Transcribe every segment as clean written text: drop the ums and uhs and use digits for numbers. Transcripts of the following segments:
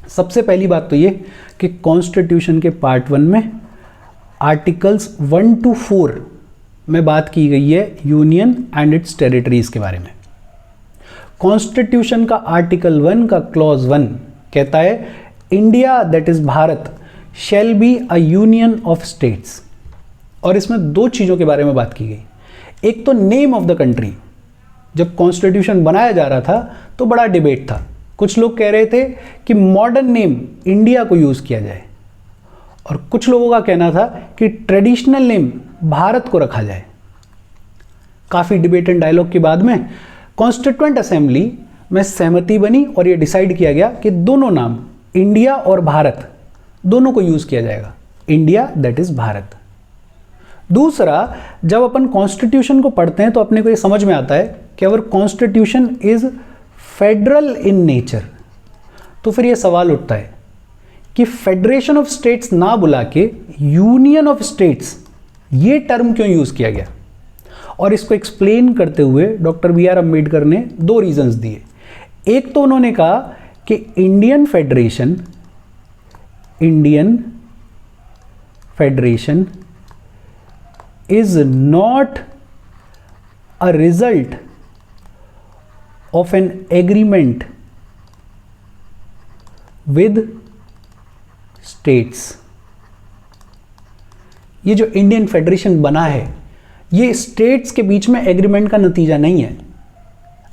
सबसे पहली बात तो ये कि कॉन्स्टिट्यूशन के पार्ट 1 में आर्टिकल्स 1 to 4 में बात की गई है यूनियन एंड इट्स टेरिटरीज के बारे में। कॉन्स्टिट्यूशन का आर्टिकल 1 का क्लॉज 1 कहता है India that is Bharat shall be a union of states. और इसमें दो चीज़ों के बारे में बात की गई। एक तो नेम ऑफ द कंट्री। जब कॉन्स्टिट्यूशन बनाया जा रहा था तो बड़ा डिबेट था। कुछ लोग कह रहे थे कि मॉडर्न नेम इंडिया को यूज़ किया जाए, और कुछ लोगों का कहना था कि ट्रेडिशनल नेम भारत को रखा जाए। काफ़ी डिबेट एंड डायलॉग के बाद में कॉन्स्टिट्यूएंट असेंबली में सहमति बनी और यह डिसाइड किया गया कि दोनों नाम इंडिया और भारत दोनों को यूज़ किया जाएगा। India that is Bharat. दूसरा, जब अपन कॉन्स्टिट्यूशन को पढ़ते हैं तो अपने को ये समझ में आता है कि अगर constitution is federal in nature, तो फिर ये सवाल उठता है कि फेडरेशन ऑफ स्टेट्स ना बुला के यूनियन ऑफ स्टेट्स ये टर्म क्यों यूज़ किया गया। और इसको एक्सप्लेन करते हुए डॉक्टर बी आर अम्बेडकर ने दो रीजंस दिए। एक तो उन्होंने कहा कि Indian federation is not a result of an agreement with states। ये जो इंडियन फेडरेशन बना है ये स्टेट्स के बीच में एग्रीमेंट का नतीजा नहीं है।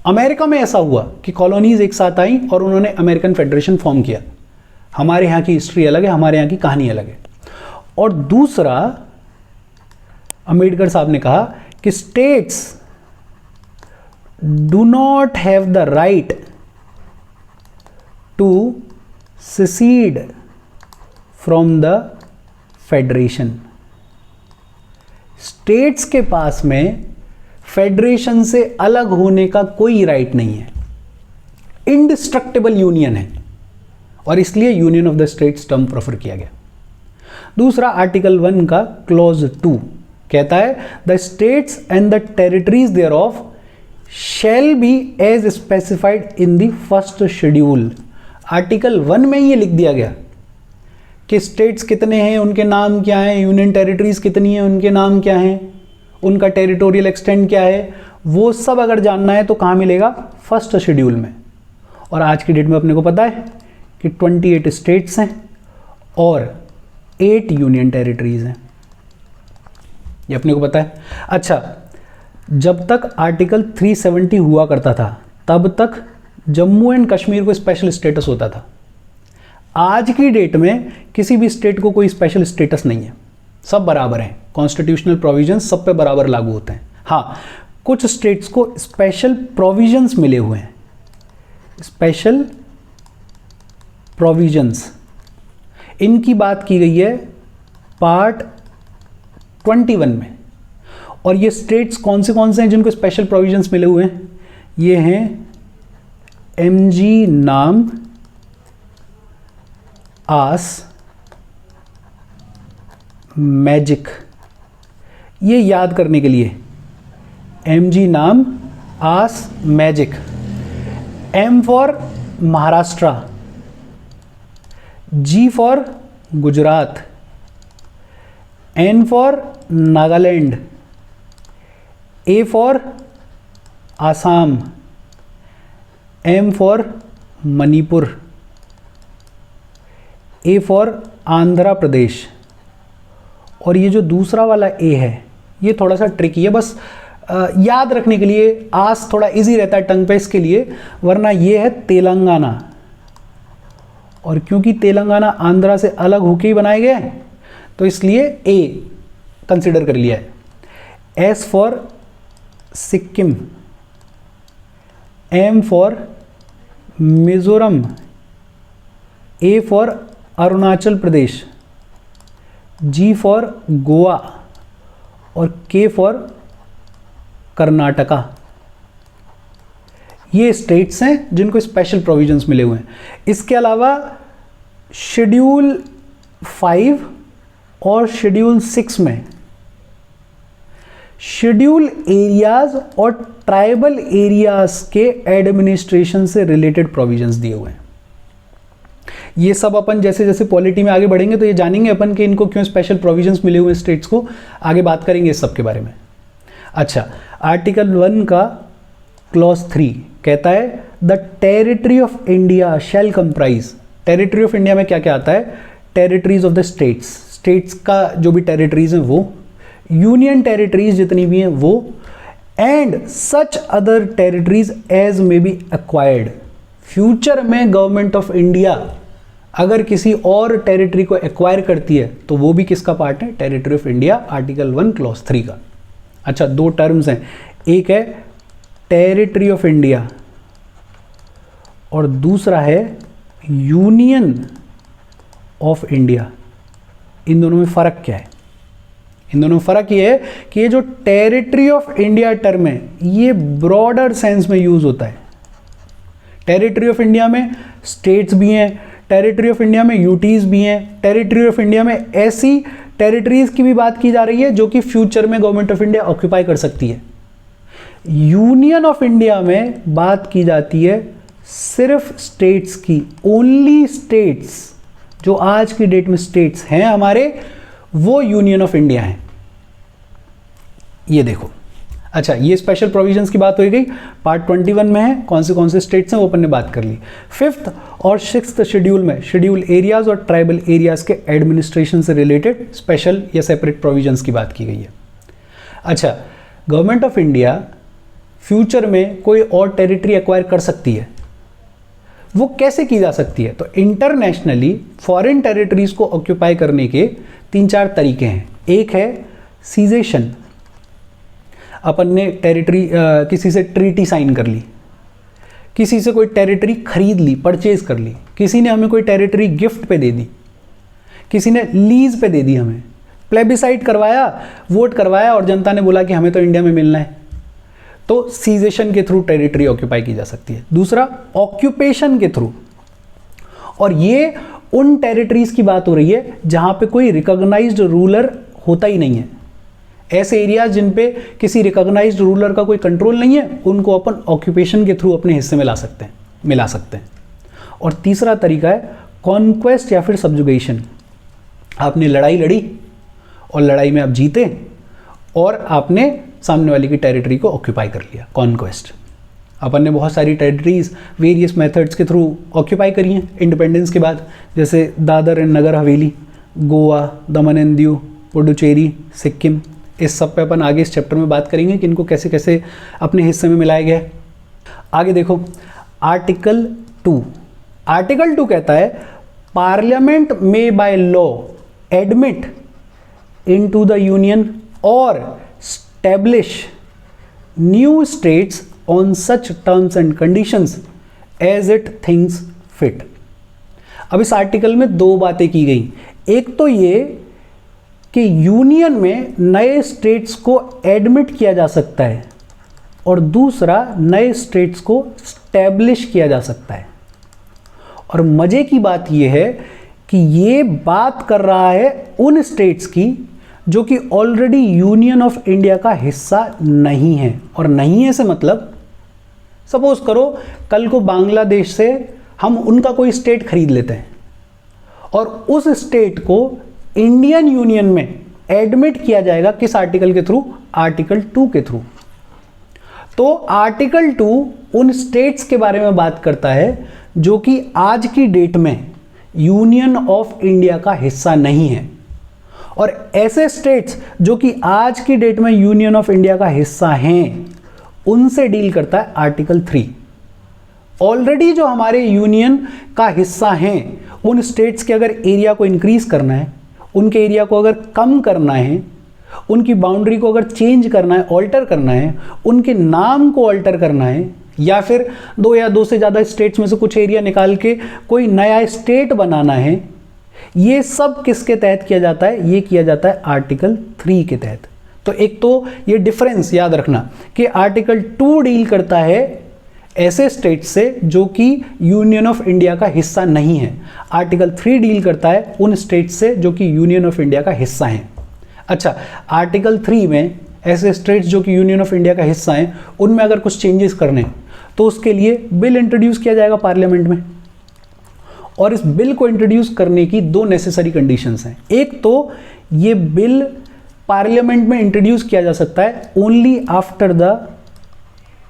अमेरिका में ऐसा हुआ कि कॉलोनीज एक साथ आई और उन्होंने अमेरिकन फेडरेशन फॉर्म किया। हमारे यहाँ की हिस्ट्री अलग है, हमारे यहाँ की कहानी अलग है। और दूसरा, अंबेडकर साहब ने कहा कि states do not have the right to secede from the federation. States के पास में फेडरेशन से अलग होने का कोई राइट नहीं है। इंडिस्ट्रक्टेबल यूनियन है और इसलिए union of the states term prefer किया गया। दूसरा, आर्टिकल 1 का क्लॉज 2 कहता है the states and the territories thereof shall be as specified in the first schedule. Article 1 में ये लिख दिया गया कि स्टेट्स कितने हैं, उनके नाम क्या हैं, यूनियन टेरिटरीज कितनी हैं, उनके नाम क्या हैं, उनका टेरिटोरियल एक्सटेंड क्या है, वो सब अगर जानना है तो कहाँ मिलेगा, फर्स्ट शेड्यूल में। और आज की डेट में अपने को पता है कि 28 स्टेट्स हैं और 8 यूनियन टेरिटरीज हैं, ये अपने को पता है। अच्छा, जब तक आर्टिकल 370 हुआ करता था तब तक जम्मू एंड कश्मीर को स्पेशल स्टेटस होता था। आज की डेट में किसी भी स्टेट को कोई स्पेशल स्टेटस नहीं है, सब बराबर हैं। कॉन्स्टिट्यूशनल प्रोविजंस सब पे बराबर लागू होते हैं। हाँ, कुछ स्टेट्स को स्पेशल प्रोविजंस मिले हुए हैं, स्पेशल प्रोविजंस। इनकी बात की गई है पार्ट 21 में। और ये स्टेट्स कौन से हैं जिनको स्पेशल प्रोविजंस मिले हुए हैं? ये हैं एमजी नाम आस मैजिक। ये याद करने के लिए, एमजी नाम as magic. M for Maharashtra, G for Gujarat, N for Nagaland, A for Assam, M for Manipur, A for Andhra Pradesh. और ये जो दूसरा वाला ए है ये थोड़ा सा ट्रिकी है, बस याद रखने के लिए। आस थोड़ा इजी रहता है टंग पे इसके लिए, वरना ये है तेलंगाना। और क्योंकि तेलंगाना आंध्रा से अलग होके ही बनाए गए तो इसलिए ए कंसिडर कर लिया है। S for Sikkim, M for Mizoram, A for Arunachal Pradesh, G for Goa और के फॉर कर्नाटका। ये स्टेट्स हैं जिनको स्पेशल प्रोविजंस मिले हुए हैं। इसके अलावा शेड्यूल 5 और शेड्यूल 6 में शेड्यूल एरियाज और ट्राइबल एरियाज के एडमिनिस्ट्रेशन से रिलेटेड प्रोविजंस दिए हुए हैं। ये सब अपन जैसे जैसे पॉलिटी में आगे बढ़ेंगे तो ये जानेंगे अपन कि इनको क्यों स्पेशल प्रोविजंस मिले हुए स्टेट्स को, आगे बात करेंगे इस सब के बारे में। अच्छा, आर्टिकल 1 का क्लॉज 3 कहता है the territory of India shall comprise. Territory of India में क्या क्या आता है? Territories of the states, states का जो भी टेरिटरीज हैं वो, यूनियन टेरिटरीज जितनी भी हैं वो, and such other territories as may be acquired. Future में गवर्नमेंट ऑफ इंडिया अगर किसी और टेरिटरी को एक्वायर करती है तो वो भी किसका पार्ट है? Territory of India, article 1 clause 3 का। अच्छा, दो टर्म्स हैं, एक है टेरिटरी ऑफ इंडिया और दूसरा है यूनियन ऑफ इंडिया। इन दोनों में फ़र्क क्या है? इन दोनों में फ़र्क ये है कि ये जो टेरिटरी ऑफ इंडिया टर्म है ये ब्रॉडर सेंस में यूज़ होता है। टेरिटरी ऑफ इंडिया में स्टेट्स भी हैं, टेरिटरी ऑफ इंडिया में यूटीज भी हैं, टेरिटरी ऑफ इंडिया में ऐसी टेरिटरीज की भी बात की जा रही है जो कि फ्यूचर में गवर्नमेंट ऑफ इंडिया ऑक्यूपाई कर सकती है। यूनियन ऑफ इंडिया में बात की जाती है सिर्फ स्टेट्स की, ओनली स्टेट्स, जो आज की डेट में स्टेट्स हैं हमारे, वो यूनियन ऑफ इंडिया हैं। ये देखो, अच्छा, ये स्पेशल प्रोविजंस की बात हो गई। पार्ट 21 में है कौन से स्टेट्स हैं वो अपन ने बात कर ली। 5th और 6th शेड्यूल में शेड्यूल एरियाज और ट्राइबल एरियाज के एडमिनिस्ट्रेशन से रिलेटेड स्पेशल या सेपरेट प्रोविजंस की बात की गई है। अच्छा, गवर्नमेंट ऑफ इंडिया फ्यूचर में कोई और टेरिटरी एक्वायर कर सकती है, वो कैसे की जा सकती है? तो इंटरनेशनली फॉरेन टेरिटरीज को ऑक्यूपाई करने के 3-4 तरीके हैं। एक है सीजेशन, अपन ने टेरिटरी किसी से ट्रीटी साइन कर ली, किसी से कोई टेरिटरी खरीद ली, परचेज कर ली, किसी ने हमें कोई टेरिटरी गिफ्ट पे दे दी, किसी ने लीज पे दे दी, हमें प्लेबिसाइट करवाया, वोट करवाया और जनता ने बोला कि हमें तो इंडिया में मिलना है, तो सीजेशन के थ्रू टेरिटरी ऑक्यूपाई की जा सकती है। दूसरा ऑक्यूपेशन के थ्रू, और ये उन टेरिटरीज की बात हो रही है जहां पे कोई रिकॉग्नाइज्ड रूलर होता ही नहीं है। ऐसे एरियाज जिन पे किसी रिकॉग्नाइज्ड रूलर का कोई कंट्रोल नहीं है, उनको अपन ऑक्यूपेशन के थ्रू अपने हिस्से में मिला सकते हैं। और तीसरा तरीका है कॉन्क्वेस्ट या फिर सब्जुगेशन। आपने लड़ाई लड़ी और लड़ाई में आप जीते और आपने सामने वाले की टेरिटरी को ऑक्यूपाई कर लिया, कॉन्क्वेस्ट। अपन ने बहुत सारी टेरिटरीज वेरियस मेथड्स के थ्रू ऑक्यूपाई करी हैं इंडिपेंडेंस के बाद, जैसे Dadar and Nagar Haveli, Goa, Daman and Diu, Puducherry, Sikkim. इस सब पे अपन आगे इस चैप्टर में बात करेंगे कि इनको कैसे कैसे अपने हिस्से में मिलाया गया है। आगे देखो, आर्टिकल 2। आर्टिकल 2 कहता है parliament may by law admit into the union और establish new states on such terms and conditions as it thinks fit. अब इस आर्टिकल में दो बातें की गई। एक तो ये कि यूनियन में नए स्टेट्स को एडमिट किया जा सकता है और दूसरा नए स्टेट्स को स्टैब्लिश किया जा सकता है। और मजे की बात यह है कि ये बात कर रहा है उन स्टेट्स की जो कि ऑलरेडी यूनियन ऑफ इंडिया का हिस्सा नहीं है। और नहीं है से मतलब, सपोज करो कल को बांग्लादेश से हम उनका कोई स्टेट खरीद लेते हैं और उस स्टेट को इंडियन यूनियन में एडमिट किया जाएगा, किस आर्टिकल के थ्रू? आर्टिकल 2 के थ्रू। तो आर्टिकल 2 उन स्टेट्स के बारे में बात करता है जो कि आज की डेट में यूनियन ऑफ इंडिया का हिस्सा नहीं है, और ऐसे स्टेट्स जो कि आज की डेट में यूनियन ऑफ इंडिया का हिस्सा हैं उनसे डील करता है आर्टिकल 3। ऑलरेडी जो हमारे यूनियन का हिस्सा हैं उन स्टेट्स के अगर एरिया को इंक्रीज करना है, उनके एरिया को अगर कम करना है, उनकी बाउंड्री को अगर चेंज करना है, ऑल्टर करना है, उनके नाम को ऑल्टर करना है, या फिर 2 या 2 से ज़्यादा स्टेट्स में से कुछ एरिया निकाल के कोई नया स्टेट बनाना है, ये सब किसके तहत किया जाता है? ये किया जाता है आर्टिकल 3 के तहत। तो एक तो ये डिफरेंस याद रखना कि आर्टिकल 2 डील करता है ऐसे स्टेट से जो कि यूनियन ऑफ इंडिया का हिस्सा नहीं है, आर्टिकल 3 डील करता है उन स्टेट से जो कि यूनियन ऑफ इंडिया का हिस्सा हैं। अच्छा, आर्टिकल 3 में ऐसे स्टेट्स जो कि यूनियन ऑफ इंडिया का हिस्सा हैं उनमें अगर कुछ चेंजेस करने हैं तो उसके लिए बिल इंट्रोड्यूस किया जाएगा पार्लियामेंट में, और इस बिल को इंट्रोड्यूस करने की दो नेसेसरी कंडीशंस हैं। एक तो ये बिल पार्लियामेंट में इंट्रोड्यूस किया जा सकता है only after the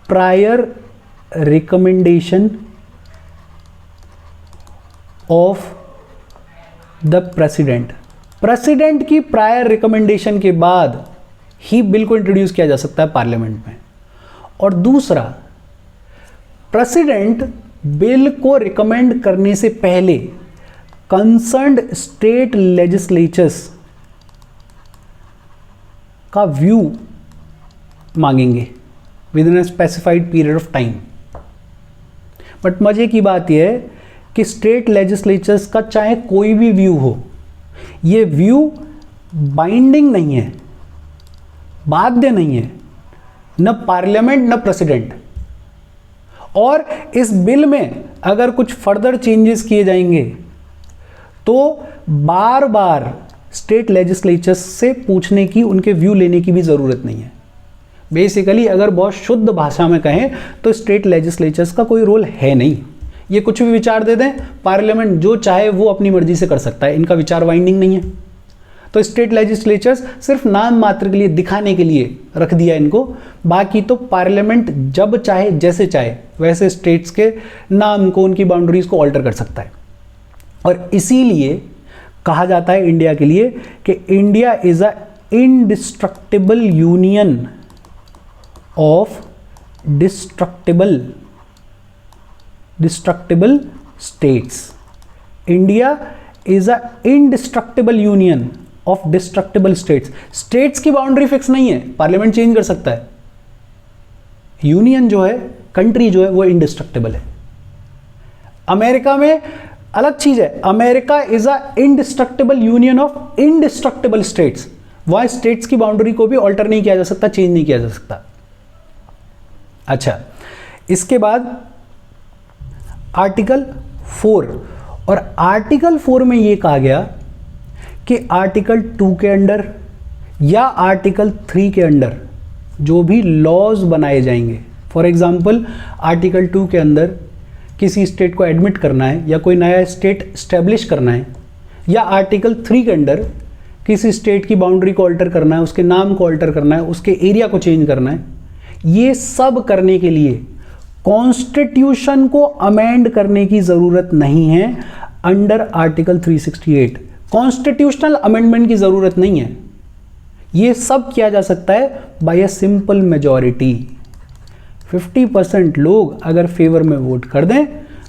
prior recommendation of the president. President की प्रायर रिकमेंडेशन के बाद ही बिल को इंट्रोड्यूस किया जा सकता है पार्लियामेंट में। और दूसरा, प्रेसिडेंट बिल को रिकमेंड करने से पहले कंसर्न्ड स्टेट लेजिस्लेचर्स का व्यू मांगेंगे with in a specified period of time. But मजे की बात यह है कि स्टेट लेजिस्लेचर्स का चाहे कोई भी व्यू हो, ये व्यू बाइंडिंग नहीं है, बाध्य नहीं है, न पार्लियामेंट न प्रेसिडेंट। और इस बिल में अगर कुछ फर्दर चेंजेस किए जाएंगे तो बार बार स्टेट लेजिस्लेचर्स से पूछने की, उनके व्यू लेने की भी ज़रूरत नहीं है। बेसिकली अगर बहुत शुद्ध भाषा में कहें तो स्टेट लेजिस्लेचर्स का कोई रोल है नहीं। ये कुछ भी विचार दे दें, पार्लियामेंट जो चाहे वो अपनी मर्जी से कर सकता है, इनका विचार बाइंडिंग नहीं है। तो स्टेट लेजिस्लेचर्स सिर्फ नाम मात्र के लिए, दिखाने के लिए रख दिया इनको। बाकी तो पार्लियामेंट जब चाहे जैसे चाहे वैसे स्टेट्स के नाम को, उनकी बाउंड्रीज को ऑल्टर कर सकता है। और इसीलिए कहा जाता है इंडिया के लिए कि India is a indestructible union of destructible states. India is a indestructible union of destructible states. States की बाउंड्री फिक्स नहीं है, पार्लियामेंट चेंज कर सकता है। यूनियन जो है, कंट्री जो है, वो इंडिस्ट्रक्टिबल है। अमेरिका में अलग चीज है, America is a indestructible union of indestructible states. वहां स्टेट्स की बाउंड्री को भी ऑल्टर नहीं किया जा सकता, चेंज नहीं किया जा सकता। अच्छा, इसके बाद आर्टिकल 4, और आर्टिकल 4 में यह कहा गया कि आर्टिकल 2 के अंडर या आर्टिकल 3 के अंडर जो भी लॉज बनाए जाएंगे, फॉर एग्जांपल आर्टिकल 2 के अंदर किसी स्टेट को एडमिट करना है या कोई नया स्टेट स्टैब्लिश करना है, या आर्टिकल 3 के अंडर किसी स्टेट की बाउंड्री को अल्टर करना है, उसके नाम को अल्टर करना है, उसके एरिया को चेंज करना है, ये सब करने के लिए कॉन्स्टिट्यूशन को अमेंड करने की जरूरत नहीं है। अंडर आर्टिकल 368 कॉन्स्टिट्यूशनल अमेंडमेंट की जरूरत नहीं है। ये सब किया जा सकता है बाय अ सिंपल मेजॉरिटी। 50% लोग अगर फेवर में वोट कर दें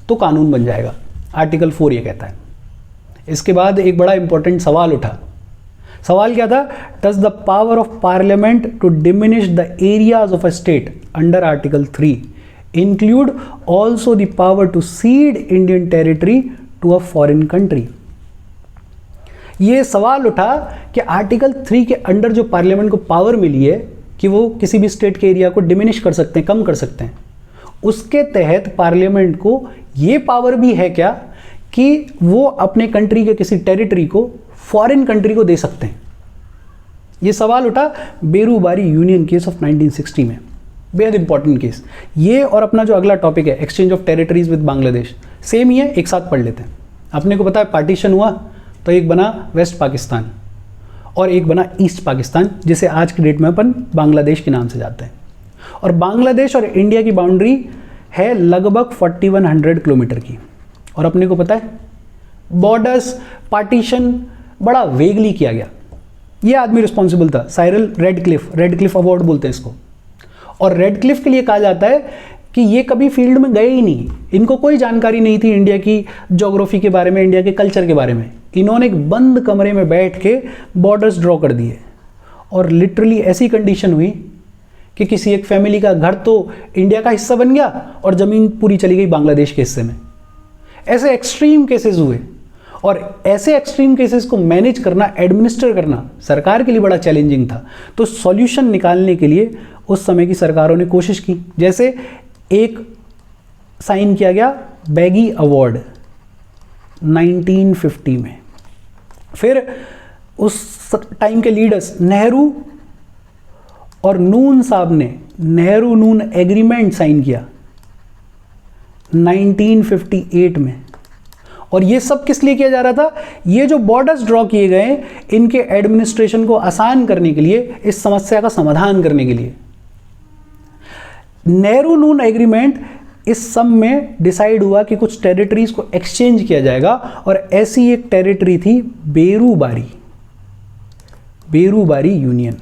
तो कानून बन जाएगा, आर्टिकल 4 ये कहता है। इसके बाद एक बड़ा इंपॉर्टेंट सवाल उठा। सवाल क्या था? Does the power of parliament to diminish the areas of a state under article 3 include also the power to cede Indian territory to a foreign country? ये सवाल उठा कि आर्टिकल 3 के अंडर जो पार्लियामेंट को पावर मिली है कि वो किसी भी स्टेट के एरिया को डिमिनिश कर सकते हैं, कम कर सकते हैं, उसके तहत पार्लियामेंट को ये पावर भी है क्या कि वो अपने कंट्री के किसी टेरिटरी को फॉरेन कंट्री को दे सकते हैं? ये सवाल उठा बेरूबारी यूनियन केस ऑफ 1960 में, बेहद इंपॉर्टेंट केस। ये और अपना जो अगला टॉपिक है exchange of territories with Bangladesh, same ही है, एक साथ पढ़ लेते हैं। अपने को पता है पार्टीशन हुआ तो एक बना वेस्ट पाकिस्तान और एक बना ईस्ट पाकिस्तान, जिसे आज की डेट में अपन बांग्लादेश के नाम से जाते हैं। और बांग्लादेश और इंडिया की बाउंड्री है लगभग 4100 किलोमीटर की। और अपने को पता है बॉर्डर्स पार्टीशन बड़ा वेगली किया गया। ये आदमी रिस्पॉन्सिबल था, साइरल रेडक्लिफ अवार्ड बोलते हैं इसको। और रेडक्लिफ के लिए कहा जाता है कि ये कभी फील्ड में गए ही नहीं, इनको कोई जानकारी नहीं थी इंडिया की ज्योग्राफी के बारे में, इंडिया के कल्चर के बारे में। इन्होंने एक बंद कमरे में बैठ के बॉर्डर्स ड्रॉ कर दिए और लिटरली ऐसी कंडीशन हुई कि किसी एक फैमिली का घर तो इंडिया का हिस्सा बन गया और ज़मीन पूरी चली गई बांग्लादेश के हिस्से में। ऐसे एक्सट्रीम केसेस हुए और ऐसे एक्सट्रीम केसेस को मैनेज करना, एडमिनिस्टर करना सरकार के लिए बड़ा चैलेंजिंग था। तो सॉल्यूशन निकालने के लिए उस समय की सरकारों ने कोशिश की। जैसे एक साइन किया गया बैगी अवार्ड 1950 में। फिर उस टाइम के लीडर्स नेहरू और नून साहब ने नेहरू नून एग्रीमेंट साइन किया 1958 में। और ये सब किस लिए किया जा रहा था? ये जो बॉर्डर्स ड्रॉ किए गए इनके एडमिनिस्ट्रेशन को आसान करने के लिए, इस समस्या का समाधान करने के लिए। नेहरू नून एग्रीमेंट, इस सब में डिसाइड हुआ कि कुछ टेरिटरीज को एक्सचेंज किया जाएगा, और ऐसी एक टेरिटरी थी बेरूबारी यूनियन,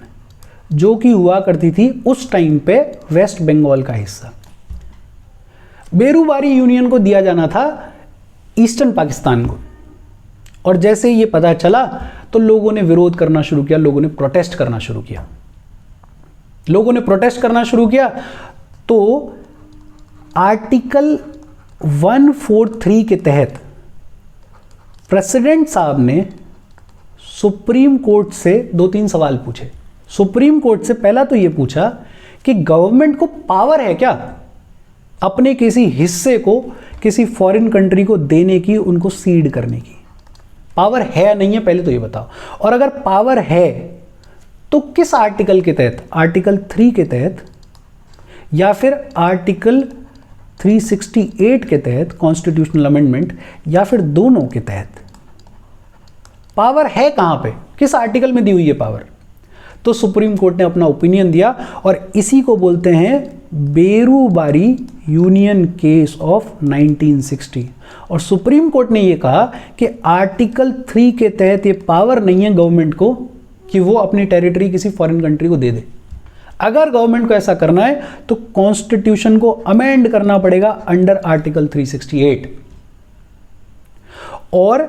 जो कि हुआ करती थी उस टाइम पे वेस्ट बंगाल का हिस्सा। बेरूबारी यूनियन को दिया जाना था ईस्टर्न पाकिस्तान को, और जैसे ये पता चला तो लोगों ने विरोध करना शुरू किया, लोगों ने प्रोटेस्ट करना शुरू किया। तो आर्टिकल 143 के तहत प्रेसिडेंट साहब ने सुप्रीम कोर्ट से 2-3 सवाल पूछे। सुप्रीम कोर्ट से पहला तो ये पूछा कि गवर्नमेंट को पावर है क्या अपने किसी हिस्से को किसी फॉरेन कंट्री को देने की, उनको सीड करने की? पावर है या नहीं है, पहले तो ये बताओ। और अगर पावर है तो किस आर्टिकल के तहत? आर्टिकल 3 के तहत या फिर आर्टिकल 368 के तहत कॉन्स्टिट्यूशनल अमेंडमेंट, या फिर दोनों के तहत? पावर है कहां पे, किस आर्टिकल में दी हुई है पावर? तो सुप्रीम कोर्ट ने अपना ओपिनियन दिया, और इसी को बोलते हैं बेरूबारी यूनियन केस ऑफ 1960। और सुप्रीम कोर्ट ने यह कहा कि आर्टिकल 3 के तहत ये पावर नहीं है गवर्नमेंट को कि वो अपनी टेरिटरी किसी फॉरेन कंट्री को दे दे। अगर गवर्नमेंट को ऐसा करना है तो कॉन्स्टिट्यूशन को अमेंड करना पड़ेगा अंडर आर्टिकल 368। और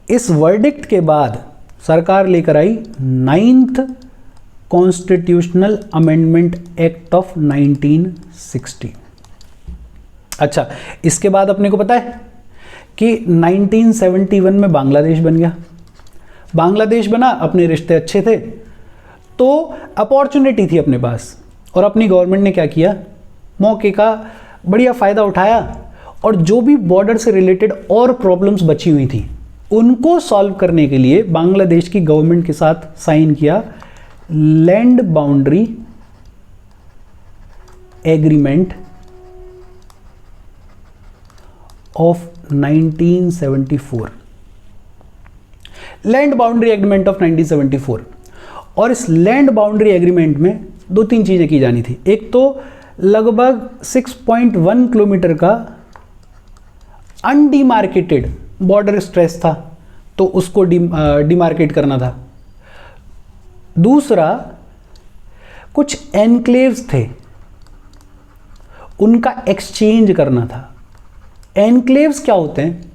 इस वर्डिक्ट के बाद सरकार लेकर आई 9th constitutional amendment act of 1960। अच्छा, इसके बाद अपने को पता है कि 1971 में बांग्लादेश बन गया। बांग्लादेश बना, अपने रिश्ते अच्छे थे तो अपॉर्चुनिटी थी अपने पास, और अपनी गवर्नमेंट ने क्या किया, मौके का बढ़िया फ़ायदा उठाया, और जो भी बॉर्डर से रिलेटेड और प्रॉब्लम्स बची हुई थी उनको सॉल्व करने के लिए बांग्लादेश की गवर्नमेंट के साथ साइन किया land boundary agreement of 1974। Land boundary agreement of 1974। और इस लैंड बाउंड्री एग्रीमेंट में 2-3 चीजें की जानी थी। एक तो लगभग 6.1 किलोमीटर का अनडिमार्केटेड बॉर्डर स्ट्रेच था, तो उसको डिमार्केट करना था। दूसरा, कुछ एनक्लेव्स थे, उनका एक्सचेंज करना था। एनक्लेव्स क्या होते हैं?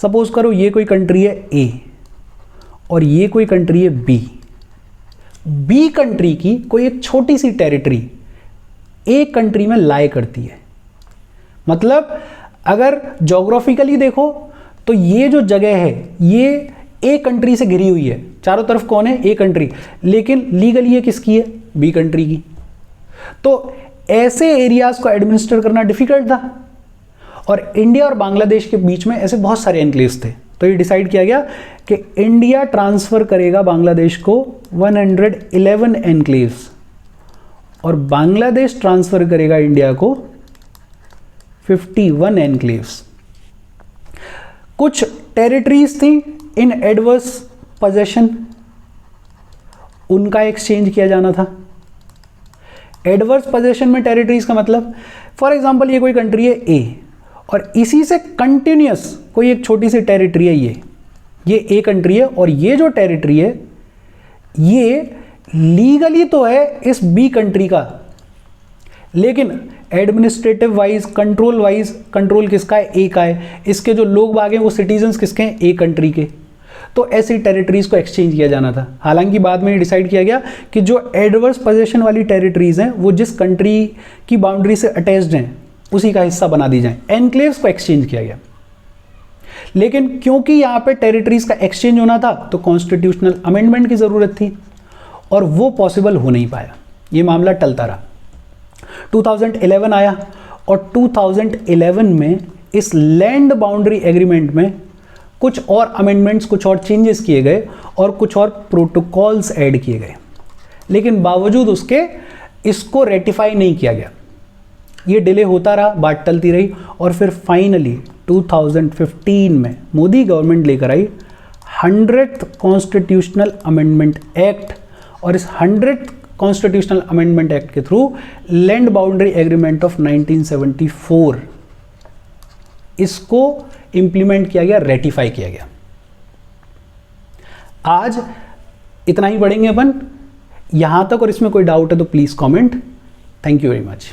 सपोज करो ये कोई कंट्री है ए और ये कोई कंट्री है बी। बी कंट्री की कोई एक छोटी सी टेरिटरी ए कंट्री में लाई करती है। मतलब अगर ज्योग्राफिकली देखो तो ये जो जगह है ये ए कंट्री से घिरी हुई है, चारों तरफ कौन है? ए कंट्री, लेकिन लीगली ये किसकी है? बी कंट्री की। तो ऐसे एरियाज को एडमिनिस्टर करना डिफिकल्ट था, और इंडिया और बांग्लादेश के बीच में ऐसे बहुत सारे एनक्लेव्स थे। तो ये डिसाइड किया गया कि इंडिया ट्रांसफर करेगा बांग्लादेश को 111 एनक्लेव्स, और बांग्लादेश ट्रांसफर करेगा इंडिया को 51 एनक्लेव्स। कुछ टेरिटरीज थी इन एडवर्स पोजेशन, उनका एक्सचेंज किया जाना था। एडवर्स पोजेशन में टेरिटरीज का मतलब, फॉर एग्जांपल ये कोई कंट्री है ए और इसी से कंटिन्यूअस कोई एक छोटी सी टेरिटरी है, ये ए कंट्री है, और ये जो टेरिटरी है ये लीगली तो है इस बी कंट्री का, लेकिन एडमिनिस्ट्रेटिव वाइज, कंट्रोल किसका है? ए का है। इसके जो लोग बाग हैं वो सिटीजन्स किसके हैं? ए कंट्री के। तो ऐसी टेरिटरीज को एक्सचेंज किया जाना था। हालांकि बाद में डिसाइड किया गया कि जो एडवर्स पोजेशन वाली टेरिटरीज हैं वो जिस कंट्री की बाउंड्री से अटैच्ड हैं उसी का हिस्सा बना दी जाए। एनक्लेव्स को एक्सचेंज किया गया, लेकिन क्योंकि यहां पे टेरिटरीज का एक्सचेंज होना था तो कॉन्स्टिट्यूशनल अमेंडमेंट की जरूरत थी, और वो पॉसिबल हो नहीं पाया। ये मामला टलता रहा। 2011 आया, और 2011 में इस लैंड बाउंड्री एग्रीमेंट में कुछ और अमेंडमेंट्स, कुछ और चेंजेस किए गए, और कुछ और प्रोटोकॉल्स ऐड किए गए, लेकिन बावजूद उसके इसको रेटिफाई नहीं किया गया। ये डिले होता रहा, बात टलती रही, और फिर फाइनली 2015 में मोदी गवर्नमेंट लेकर आई 100th कॉन्स्टिट्यूशनल अमेंडमेंट एक्ट, और इस 100th कॉन्स्टिट्यूशनल अमेंडमेंट एक्ट के through land boundary agreement of 1974 इसको इंप्लीमेंट किया गया, रेटिफाई किया गया। आज इतना ही पढ़ेंगे अपन यहां तक, और इसमें कोई डाउट है तो please comment. Thank you very much.